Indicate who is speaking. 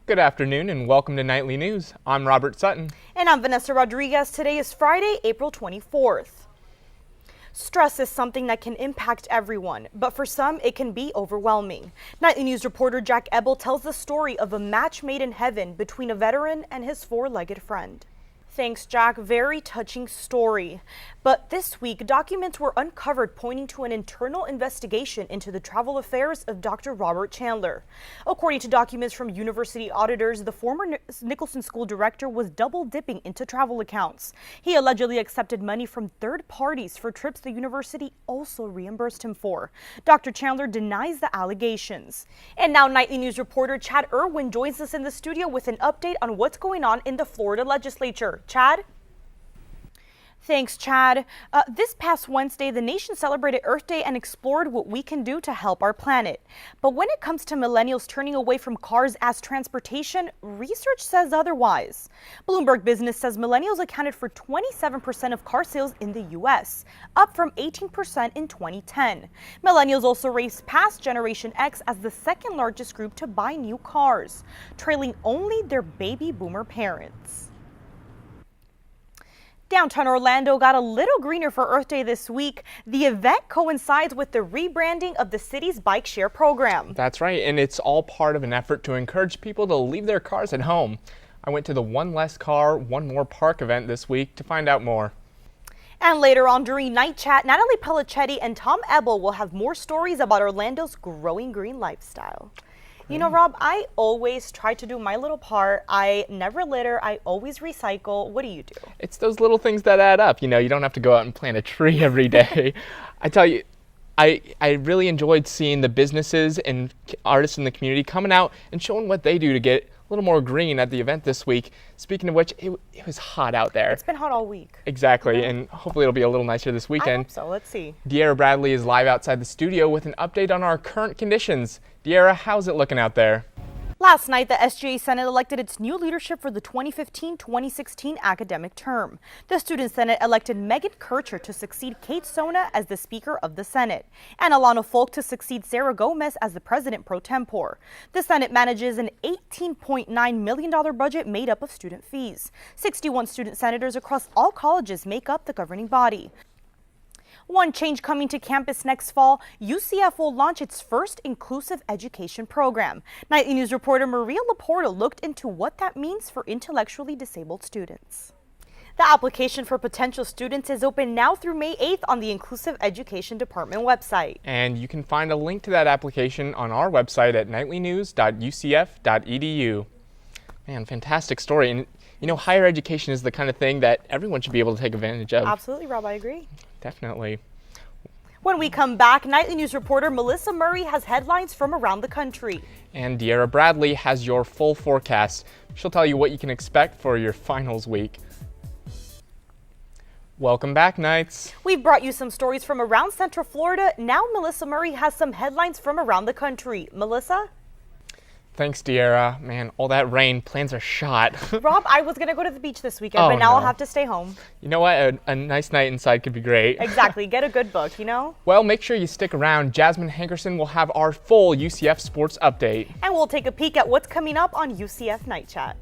Speaker 1: Good afternoon and welcome to Nightly News. I'm Robert Sutton.
Speaker 2: And I'm Vanessa Rodriguez. Today is Friday, April 24th. Stress is something that can impact everyone, but for some it can be overwhelming. Nightly News reporter Jack Ebel tells the story of a match made in heaven between a veteran and his four-legged friend. Thanks, Jack. Very touching story. But this week, documents were uncovered pointing to an internal investigation into the travel affairs of Dr. Robert Chandler. According to documents from university auditors, the former Nicholson School director was double-dipping into travel accounts. He allegedly accepted money from third parties for trips the university also reimbursed him for. Dr. Chandler denies the allegations. And now Nightly News reporter Chad Irwin joins us in the studio with an update on what's going on in the Florida legislature. Chad? Thanks, Chad. This past Wednesday, the nation celebrated Earth Day and explored what we can do to help our planet. But when it comes to millennials turning away from cars as transportation, research says otherwise. Bloomberg Business says millennials accounted for 27% of car sales in the U.S., up from 18% in 2010. Millennials also raced past Generation X as the second largest group to buy new cars, trailing only their baby boomer parents. Downtown Orlando got a little greener for Earth Day this week. The event coincides with the rebranding of the city's bike share program.
Speaker 1: That's right, and it's all part of an effort to encourage people to leave their cars at home. I went to the One Less Car, One More Park event this week to find out more.
Speaker 2: And later on during Night Chat, Natalie Pellicetti and Tom Ebel will have more stories about Orlando's growing green lifestyle. You know, Rob, I always try to do my little part. I never litter. I always recycle. What do you do?
Speaker 1: It's those little things that add up. You know, you don't have to go out and plant a tree every day. I tell you, I really enjoyed seeing the businesses and artists in the community coming out and showing what they do to get a little more green at the event this week. Speaking of which, it was hot out there.
Speaker 2: It's been hot all week.
Speaker 1: Exactly, and hopefully it'll be a little nicer this weekend.
Speaker 2: I hope so. Let's see.
Speaker 1: De'Ara Bradley is live outside the studio with an update on our current conditions. De'Ara, how's it looking out there?
Speaker 2: Last night, the SGA Senate elected its new leadership for the 2015-2016 academic term. The Student Senate elected Megan Kircher to succeed Kate Sona as the Speaker of the Senate, and Alana Folk to succeed Sarah Gomez as the President pro tempore. The Senate manages an $18.9 million budget made up of student fees. 61 student senators across all colleges make up the governing body. One change coming to campus next fall, UCF will launch its first inclusive education program. Nightly News reporter Maria Laporta looked into what that means for intellectually disabled students. The application for potential students is open now through May 8th on the Inclusive Education Department website.
Speaker 1: And you can find a link to that application on our website at nightlynews.ucf.edu. Man, fantastic story. And you know, higher education is the kind of thing that everyone should be able to take advantage of.
Speaker 2: Absolutely, Rob, I agree.
Speaker 1: Definitely.
Speaker 2: When we come back, Nightly News reporter Melissa Murray has headlines from around the country.
Speaker 1: And De'Ara Bradley has your full forecast. She'll tell you what you can expect for your finals week. Welcome back, Knights.
Speaker 2: We've brought you some stories from around Central Florida. Now Melissa Murray has some headlines from around the country. Melissa?
Speaker 1: Thanks, De'Ara. Man, all that rain, plans are shot.
Speaker 2: Rob, I was going to go to the beach this weekend, but now I'll have to stay home.
Speaker 1: You know what? A nice night inside could be great.
Speaker 2: Exactly. Get a good book, you know?
Speaker 1: Well, make sure you stick around. Jasmine Hankerson will have our full UCF sports update.
Speaker 2: And we'll take a peek at what's coming up on UCF Night Chat.